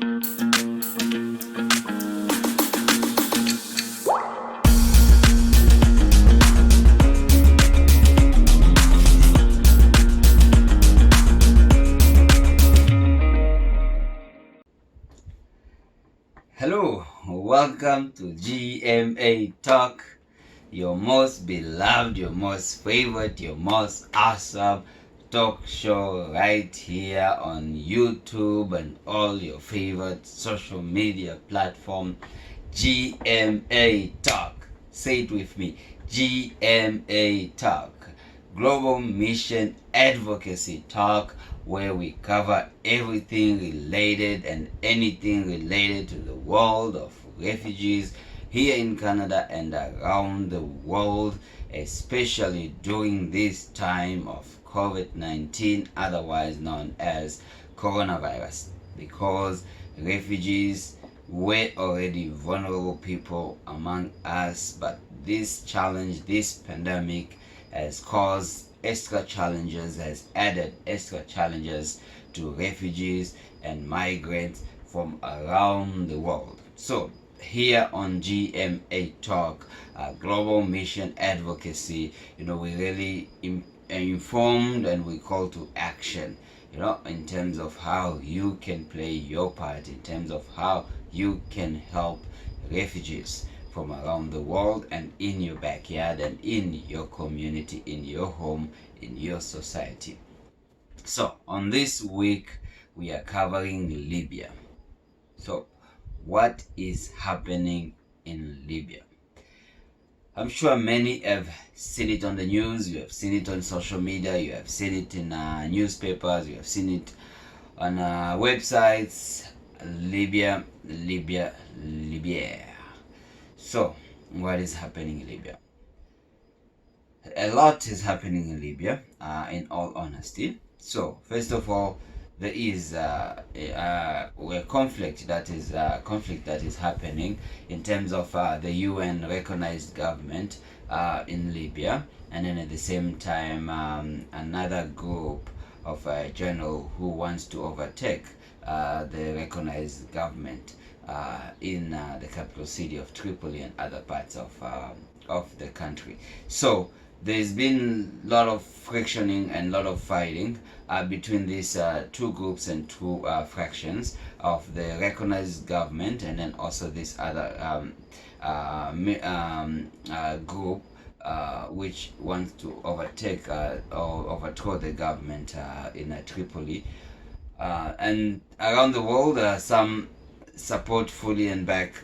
Hello, welcome to GMA Talk, your most beloved, your most favorite, your most awesome talk show right here on YouTube and all your favorite social media platform. GMA Talk. Say it with me. GMA Talk. Global Mission Advocacy Talk, where we cover everything related and anything related to the world of refugees here in Canada and around the world, especially during this time of COVID-19, otherwise known as coronavirus, because refugees were already vulnerable people among us, but this challenge, this pandemic, has caused extra challenges, has added extra challenges to refugees and migrants from around the world. So here on GMA Talk, Global Mission Advocacy, we really informed and we call to action, in terms of how you can play your part, in terms of how you can help refugees from around the world and in your backyard and in your community, in your home, in your society. So on this week we are covering Libya. So what is happening in Libya? I'm sure many have seen it on the news, you have seen it on social media, you have seen it in newspapers, you have seen it on websites. Libya. So, what is happening in Libya? A lot is happening in Libya, in all honesty. So, first of all, there is a conflict that is happening in terms of the UN recognized government in Libya, and then at the same time another group of general who wants to overtake the recognized government in the capital city of Tripoli and other parts of the country. So there's been a lot of frictioning and a lot of fighting between these two groups and two fractions of the recognized government, and then also this other group which wants to overtake or overthrow the government in Tripoli. And around the world, some support fully and back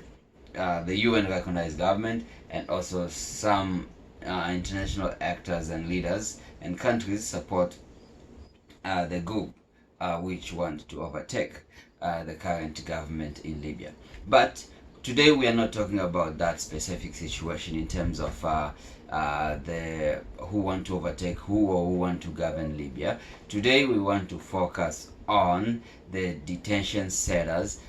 the UN recognized government, and also some international actors and leaders and countries support the group which want to overtake the current government in Libya. But today we are not talking about that specific situation in terms of the who want to overtake who or who want to govern Libya. Today we want to focus on the detention centers,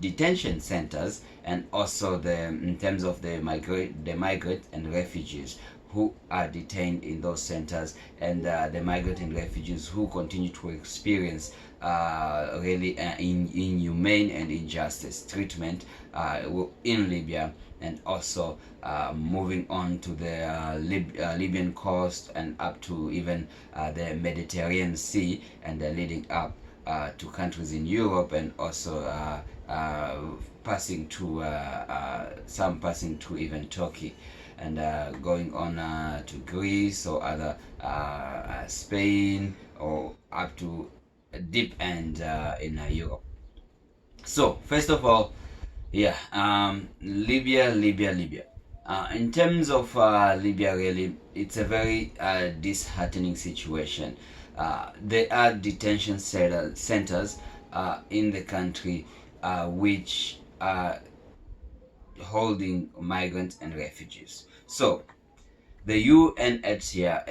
detention centers, and also in terms of the migrant and refugees who are detained in those centers, and the migrant and refugees who continue to experience really inhumane and injustice treatment in Libya, and also moving on to the Libyan coast and up to even the Mediterranean Sea, and leading up to countries in Europe, and also passing to some passing to even Turkey, and going on to Greece or other Spain, or up to a deep end in Europe. So first of all, Libya. In terms of Libya, really, it's a very disheartening situation. There are detention centers in the country which are holding migrants and refugees. So the UNHCR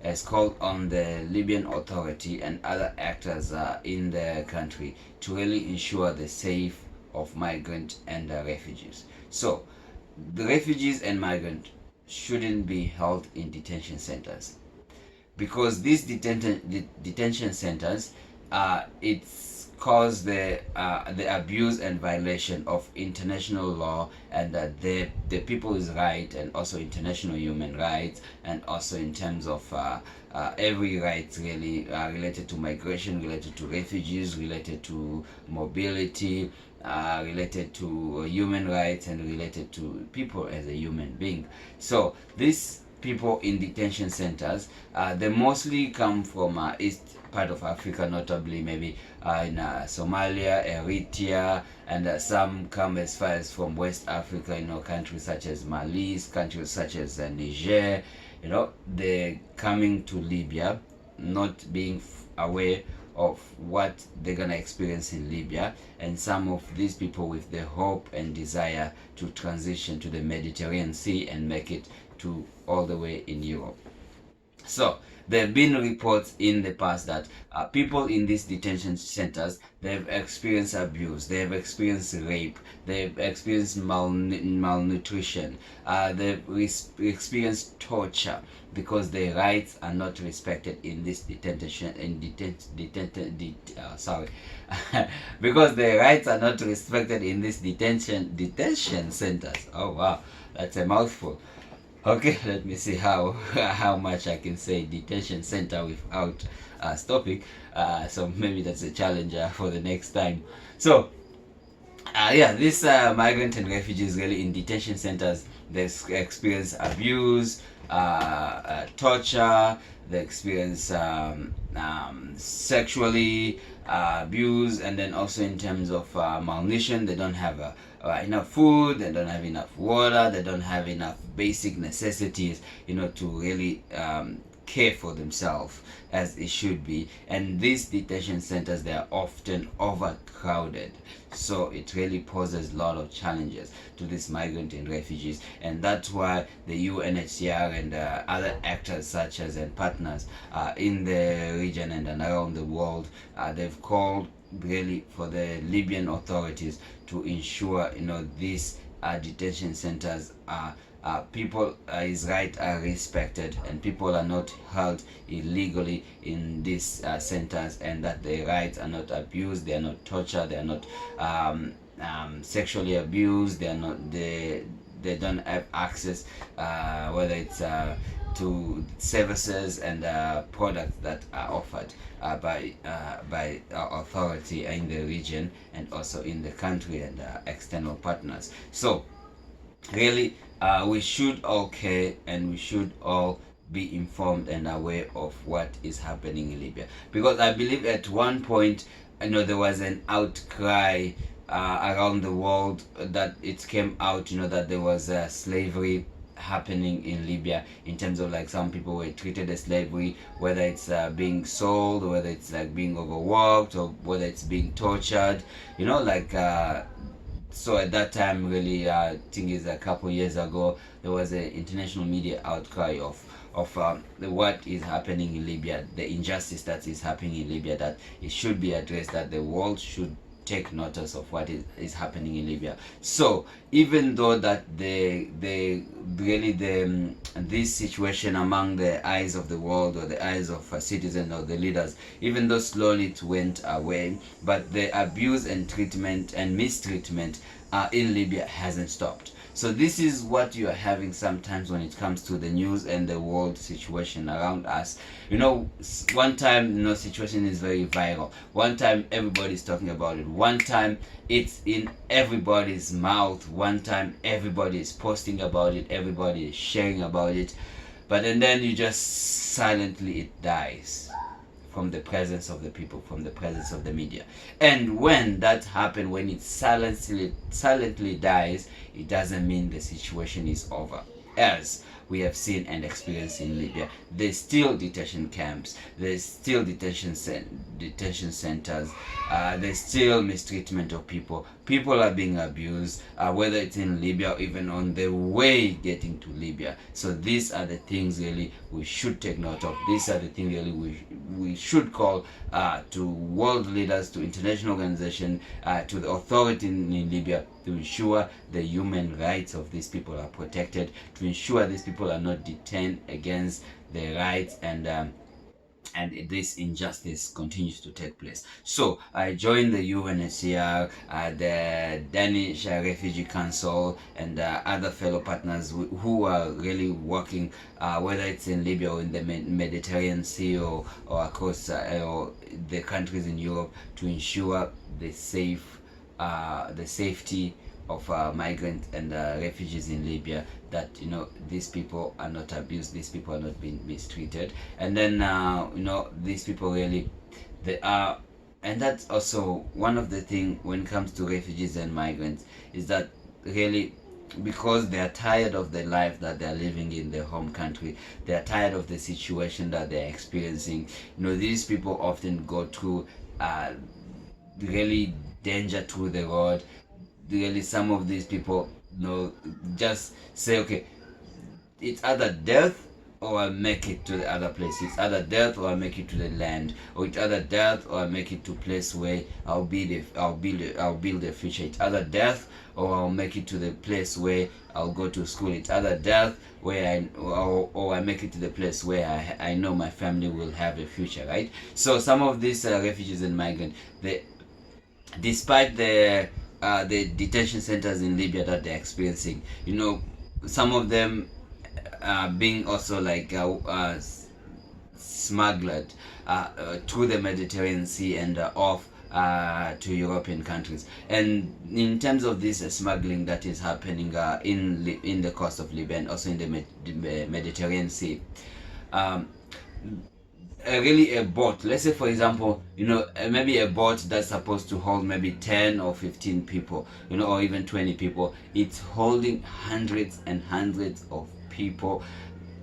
has called on the Libyan Authority and other actors in the country to really ensure the safe of migrants and refugees. So the refugees and migrants shouldn't be held in detention centers, because these detention centers, it's cause the abuse and violation of international law, and that the people's right, and also international human rights, and also in terms of every right really related to migration, related to refugees, related to mobility, related to human rights, and related to people as a human being. So these people in detention centers, they mostly come from east part of Africa, notably maybe in Somalia, Eritrea, and some come as far as from West Africa, countries such as Mali, countries such as Niger. They're coming to Libya, not being aware of what they're gonna experience in Libya, and some of these people with the hope and desire to transition to the Mediterranean Sea and make it to all the way in Europe. So there have been reports in the past that people in these detention centers, they've experienced abuse, they've experienced rape, they've experienced malnutrition, they've experienced torture because their rights are not respected in this because their rights are not respected in this detention centers. Oh wow, that's a mouthful. Okay, let me see how much I can say detention center without stopping. So maybe that's a challenge for the next time. So yeah, these migrant and refugees really in detention centers, they experience abuse, torture, they experience sexually abuse, and then also in terms of malnutrition, they don't have enough food, they don't have enough water, they don't have enough basic necessities, to really care for themselves as it should be. And these detention centers, they are often overcrowded, so it really poses a lot of challenges to these migrant and refugees. And that's why the UNHCR and other actors such as and partners in the region and around the world, they've called really for the Libyan authorities to ensure these detention centers are people his rights are respected, and people are not held illegally in these centers, and that their rights are not abused, they are not tortured, they are not sexually abused, they don't have access, whether it's to services and products that are offered by authority in the region and also in the country and external partners. So really, we should all care, and we should all be informed and aware of what is happening in Libya, because I believe at one point, there was an outcry around the world that it came out, that there was slavery happening in Libya, in terms of like some people were treated as slavery, whether it's being sold, or whether it's like being overworked, or whether it's being tortured, so at that time, really, I think it's a couple years ago, there was an international media outcry of what is happening in Libya, the injustice that is happening in Libya, that it should be addressed, that the world should take notice of what is happening in Libya. So even though that this situation among the eyes of the world, or the eyes of citizens or the leaders, even though slowly it went away, but the abuse and treatment and mistreatment in Libya hasn't stopped. So this is what you are having sometimes when it comes to the news and the world situation around us. One time, situation is very viral. One time, everybody's talking about it. One time, it's in everybody's mouth. One time, everybody is posting about it. Everybody is sharing about it. But then you just silently, it dies from the presence of the people, from the presence of the media. And when that happens, when it silently dies, it doesn't mean the situation is over. As we have seen and experienced in Libya, there's still detention camps, there's still detention centers, there's still mistreatment of people. People are being abused, whether it's in Libya or even on the way getting to Libya. So these are the things really we should take note of. These are the things really we should call to world leaders, to international organizations, to the authority in Libya, to ensure the human rights of these people are protected, to ensure these people are not detained against their rights, and and this injustice continues to take place. So I joined the UNHCR, the Danish Refugee Council, and other fellow partners who are really working, whether it's in Libya or in the Mediterranean Sea, or across or the countries in Europe, to ensure the safety of migrants and refugees in Libya, that these people are not abused, these people are not being mistreated, and then these people really, they are. And that's also one of the things when it comes to refugees and migrants, is that really, because they are tired of the life that they're living in their home country, they are tired of the situation that they're experiencing. These people often go through really danger through the road. Really, some of these people just say, okay, it's either death or I make it to the other place. It's either death or I make it to the land, or it's either death or I make it to place where I'll build a future. It's either death or I'll make it to the place where I'll go to school. It's either death or I make it to the place where I know my family will have a future, right? So some of these refugees and migrants, despite the detention centers in Libya that they're experiencing, some of them being also like smuggled through the Mediterranean Sea and off to European countries. And in terms of this smuggling that is happening in the coast of Libya and also in the Mediterranean Sea, really a boat, let's say for example, maybe a boat that's supposed to hold maybe 10 or 15 people, or even 20 people, it's holding hundreds and hundreds of people.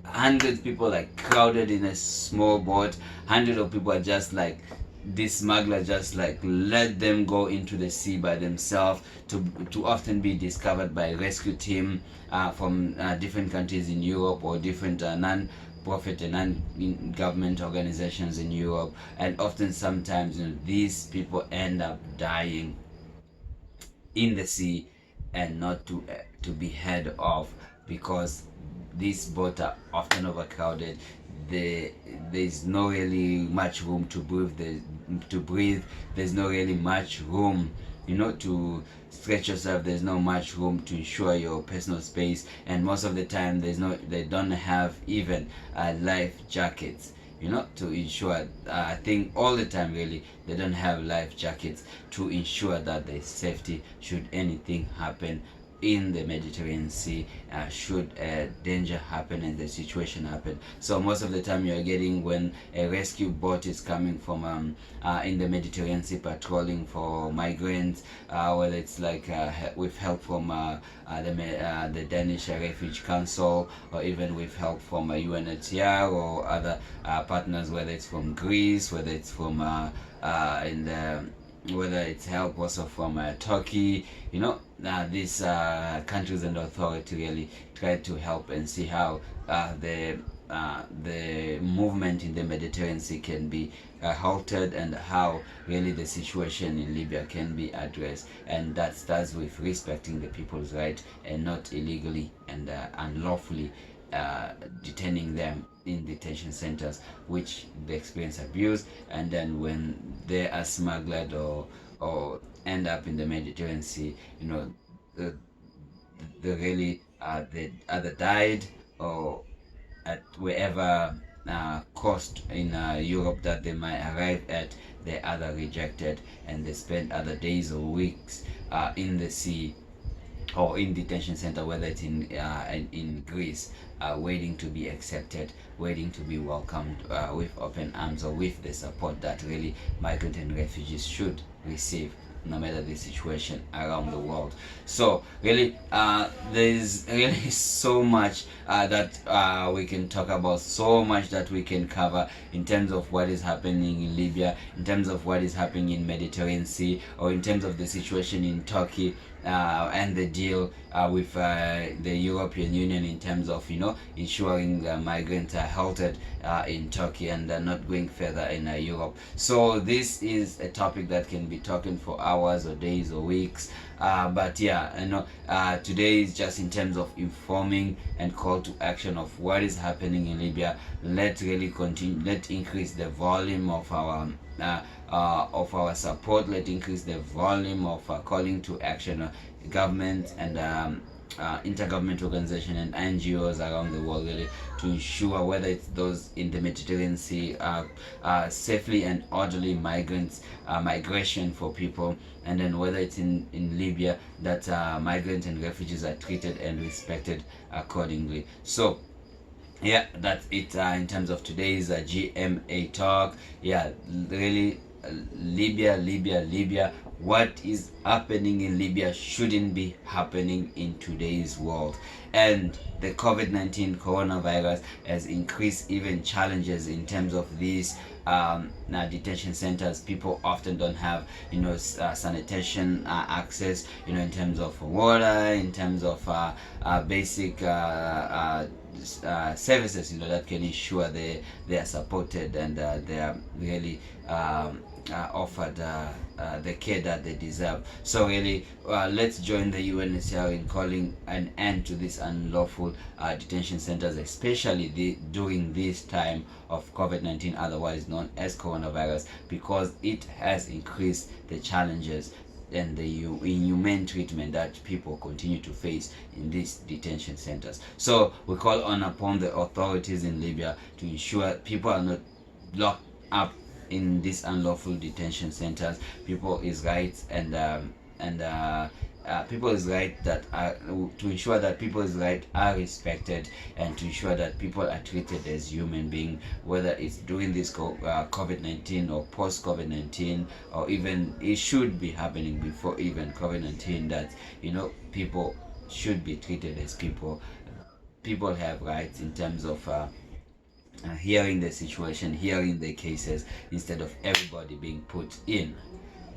Hundreds of people like crowded in a small boat. Hundreds of people are just like, this smuggler just like let them go into the sea by themselves, to often be discovered by rescue team from different countries in Europe, or different non-profit and non-government organizations in Europe. And often sometimes these people end up dying in the sea, and not to be heard of, because these boats are often overcrowded. There's no really much room to breathe. There's no really much room to stretch yourself. There's no much room to ensure your personal space, and most of the time they don't have even life jackets to ensure. I think all the time really they don't have life jackets to ensure that there's safety should anything happen in the Mediterranean Sea, should danger happen and the situation happen. So most of the time you're getting, when a rescue boat is coming from in the Mediterranean Sea patrolling for migrants, whether it's like with help from the Danish Refugee Council, or even with help from UNHCR or other partners, whether it's from Greece, whether it's from whether it's help also from Turkey, these countries and authority really try to help and see how the movement in the Mediterranean Sea can be halted, and how really the situation in Libya can be addressed. And that starts with respecting the people's right, and not illegally and unlawfully detaining them in detention centers, which they experience abuse, and then when they are smuggled or end up in the Mediterranean Sea, they really they either died, or at wherever coast in Europe that they might arrive at, they either rejected, and they spend other days or weeks in the sea or in detention center, whether it's in Greece, waiting to be accepted, waiting to be welcomed with open arms, or with the support that really migrant and refugees should receive, no matter the situation around the world. So really, there's really so much that we can talk about, so much that we can cover in terms of what is happening in Libya, in terms of what is happening in Mediterranean Sea, or in terms of the situation in Turkey, and the deal with the European Union, in terms of ensuring migrants are halted in Turkey and not going further in Europe. So this is a topic that can be talking for hours. hours or days or weeks. But yeah, today is just in terms of informing and call to action of what is happening in Libya. Let's really continue. Let's increase the volume of our support. Let's increase the volume of calling to action, government and intergovernmental organization and NGOs around the world, really, to ensure whether it's those in the Mediterranean Sea, safely and orderly migration for people, and then whether it's in Libya, that migrants and refugees are treated and respected accordingly. So yeah, that's it in terms of today's GMA talk. Yeah, really, Libya. What is happening in Libya shouldn't be happening in today's world. And the COVID-19 coronavirus has increased even challenges in terms of these now detention centers. People often don't have sanitation access, in terms of water, in terms of basic services, that can ensure they are supported and they are really offered the care that they deserve. So really, let's join the UNHCR in calling an end to these unlawful detention centers, especially during this time of COVID-19, otherwise known as coronavirus, because it has increased the challenges and the inhumane treatment that people continue to face in these detention centers. So we call upon the authorities in Libya to ensure people are not locked up in these unlawful detention centers. People is right people is right that to ensure that people's rights are respected, and to ensure that people are treated as human beings, whether it's during this COVID-19 or post COVID-19, or even it should be happening before even COVID-19, that people should be treated as people. People have rights in terms of hearing the situation, hearing the cases, instead of everybody being put in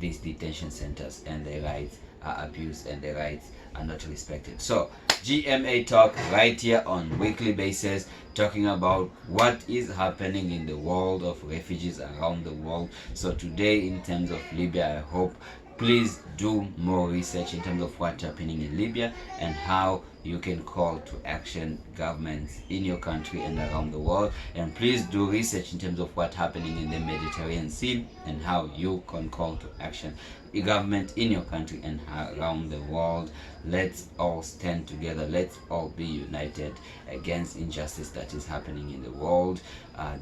these detention centers and their rights are abused and their rights are not respected. So GMA Talk right here on weekly basis, talking about what is happening in the world of refugees around the world. So today, in terms of Libya, I hope please do more research in terms of what's happening in Libya and how you can call to action governments in your country and around the world. And please do research in terms of what's happening in the Mediterranean Sea and how you can call to action a government in your country and around the world. Let's all stand together. Let's all be united against injustice that is happening in the world.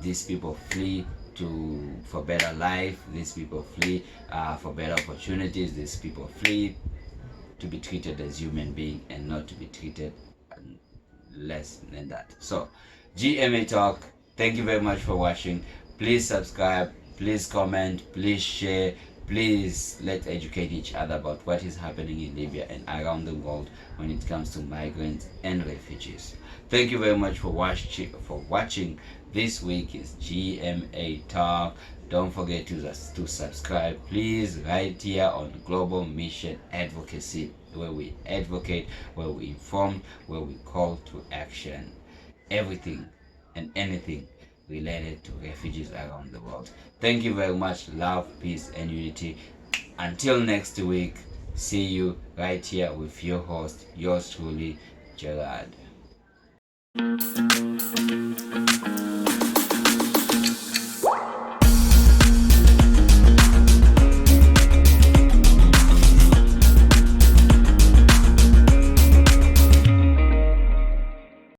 These people flee for better life. These people flee for better opportunities. These people flee to be treated as human beings and not to be treated less than that. So GMA Talk, thank you very much for watching. Please subscribe, please comment, please share. Please let's educate each other about what is happening in Libya and around the world when it comes to migrants and refugees. Thank you very much for watching. This week is GMA Talk. Don't forget to subscribe, please, right here on Global Mission Advocacy, where we advocate, where we inform, where we call to action. Everything and anything related to refugees around the world. Thank you very much. Love, peace, and unity. Until next week, see you right here with your host, yours truly, Gerard.